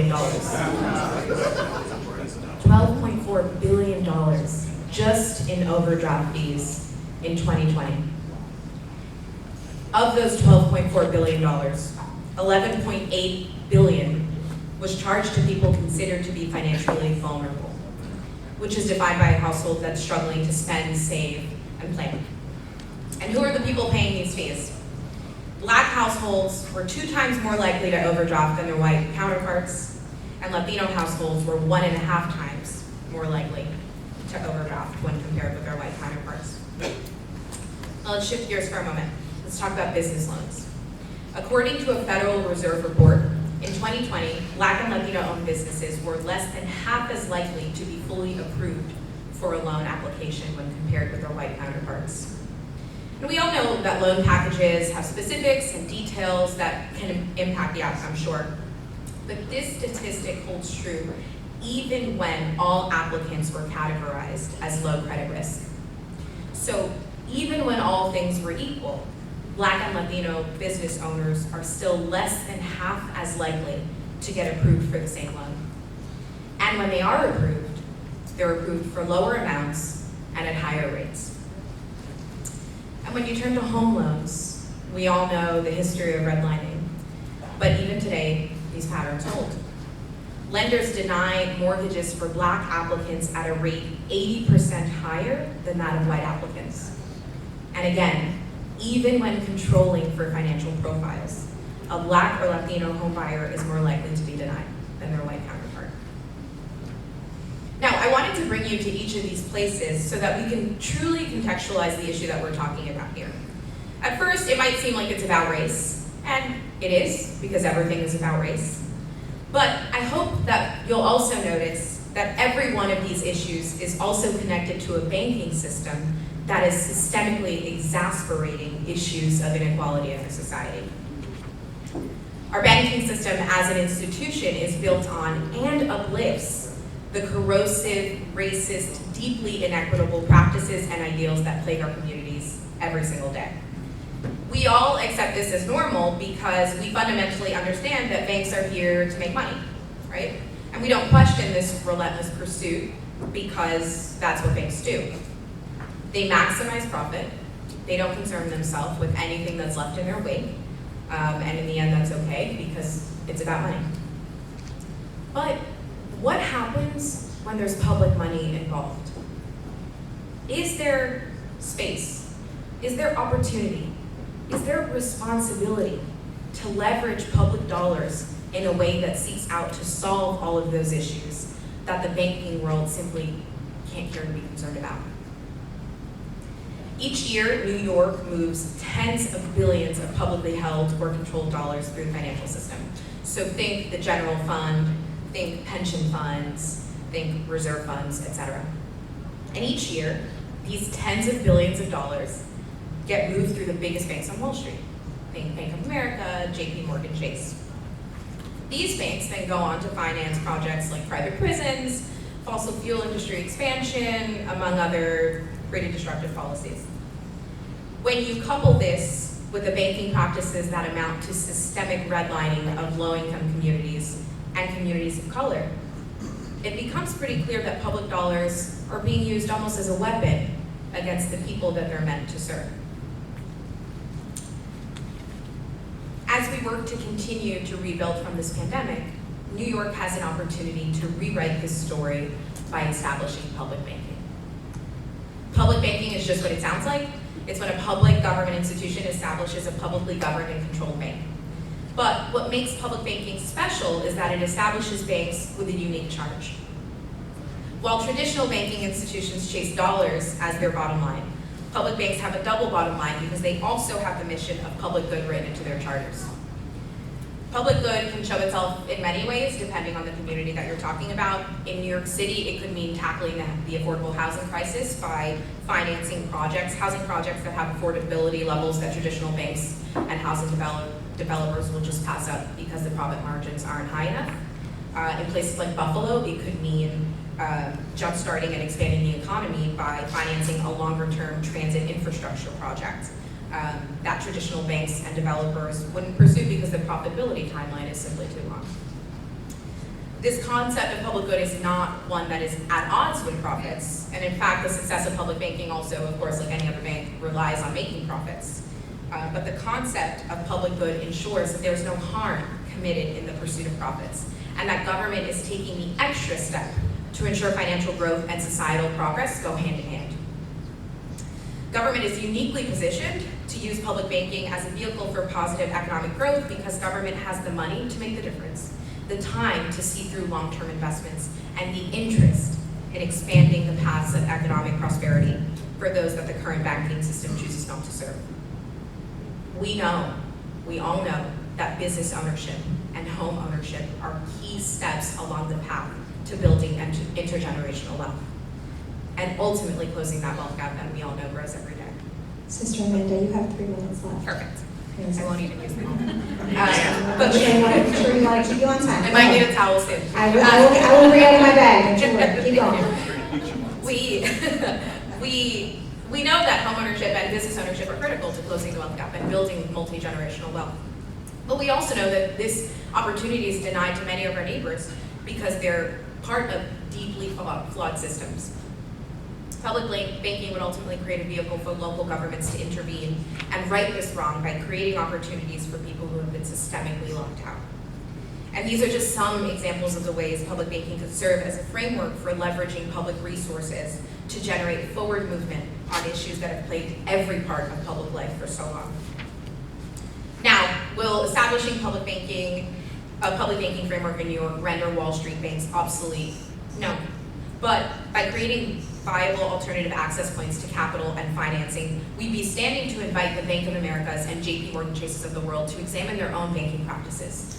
billion. $12.4 billion just in overdraft fees in 2020. Of those $12.4 billion, $11.8 billion was charged to people considered to be financially vulnerable, which is defined by a household that's struggling to spend, save, and plan. And who are the people paying these fees? Black households were 2 times more likely to overdraft than their white counterparts, and Latino households were 1.5 times more likely to overdraft when compared with their white counterparts. Now let's shift gears for a moment. Let's talk about business loans. According to a Federal Reserve report, in 2020, Black and Latino-owned businesses were less than half as likely to be fully approved for a loan application when compared with their white counterparts. And we all know that loan packages have specifics and details that can impact the outcome, sure. But this statistic holds true even when all applicants were categorized as low credit risk. So even when all things were equal, Black and Latino business owners are still less than half as likely to get approved for the same loan. And when they are approved, they're approved for lower amounts and at higher rates. And when you turn to home loans, we all know the history of redlining, but even today, these patterns hold. Lenders deny mortgages for Black applicants at a rate 80% higher than that of white applicants. And again, even when controlling for financial profiles, a Black or Latino home buyer is more likely to be denied than their white counterpart. Now, I wanted to bring you to each of these places so that we can truly contextualize the issue that we're talking about here. At first, it might seem like it's about race, and it is, because everything is about race. But I hope that you'll also notice that every one of these issues is also connected to a banking system that is systemically exasperating issues of inequality in our society. Our banking system as an institution is built on and uplifts the corrosive, racist, deeply inequitable practices and ideals that plague our communities every single day. We all accept this as normal because we fundamentally understand that banks are here to make money, right? And we don't question this relentless pursuit because that's what banks do. They maximize profit. They don't concern themselves with anything that's left in their wake. And in the end, that's okay because it's about money. But what happens when there's public money involved? Is there space? Is there opportunity? Is there responsibility to leverage public dollars in a way that seeks out to solve all of those issues that the banking world simply can't care to be concerned about? Each year, New York moves tens of billions of publicly held or controlled dollars through the financial system. So think the general fund, think pension funds, think reserve funds, etc. And each year, these tens of billions of dollars get moved through the biggest banks on Wall Street. Think Bank of America, JP Morgan Chase. These banks then go on to finance projects like private prisons, fossil fuel industry expansion, among other pretty disruptive policies. When you couple this with the banking practices that amount to systemic redlining of low-income communities and communities of color, it becomes pretty clear that public dollars are being used almost as a weapon against the people that they're meant to serve. As we work to continue to rebuild from this pandemic, New York has an opportunity to rewrite this story by establishing public banking. Public banking is just what it sounds like. It's when a public government institution establishes a publicly governed and controlled bank. But what makes public banking special is that it establishes banks with a unique charge. While traditional banking institutions chase dollars as their bottom line, public banks have a double bottom line because they also have the mission of public good written into their charters. Public good can show itself in many ways depending on the community that you're talking about. In New York City, it could mean tackling the affordable housing crisis by financing projects, housing projects that have affordability levels that traditional banks and housing developers will just pass up because the profit margins aren't high enough. In places like Buffalo, it could mean jump-starting and expanding the economy by financing a longer-term transit infrastructure project that traditional banks and developers wouldn't pursue because the profitability timeline is simply too long. This concept of public good is not one that is at odds with profits. And in fact, the success of public banking also, of course, like any other bank, relies on making profits. But the concept of public good ensures that there's no harm committed in the pursuit of profits, and that government is taking the extra step to ensure financial growth and societal progress go hand in hand. Government is uniquely positioned to use public banking as a vehicle for positive economic growth because government has the money to make the difference, the time to see through long-term investments, and the interest in expanding the paths of economic prosperity for those that the current banking system chooses not to serve. We all know that business ownership and home ownership are key steps along the path to building intergenerational wealth and ultimately closing that wealth gap that we all know grows every day. Sister Amanda, you have 3 minutes left. Perfect. Yes. I won't even use them all. But we want to keep you on time. I might need a towel soon. I will bring it out of my bag. Don't you worry. Keep going. We know that home ownership and business ownership are critical to closing the wealth gap and building multi-generational wealth. But we also know that this opportunity is denied to many of our neighbors because they're part of deeply flawed systems. Public banking would ultimately create a vehicle for local governments to intervene and right this wrong by creating opportunities for people who have been systemically locked out. And these are just some examples of the ways public banking could serve as a framework for leveraging public resources to generate forward movement on issues that have plagued every part of public life for so long. Now, will establishing a public banking framework in New York render Wall Street banks obsolete? No. But by creating viable alternative access points to capital and financing, we'd be standing to invite the Bank of Americas and JP Morgan Chases of the world to examine their own banking practices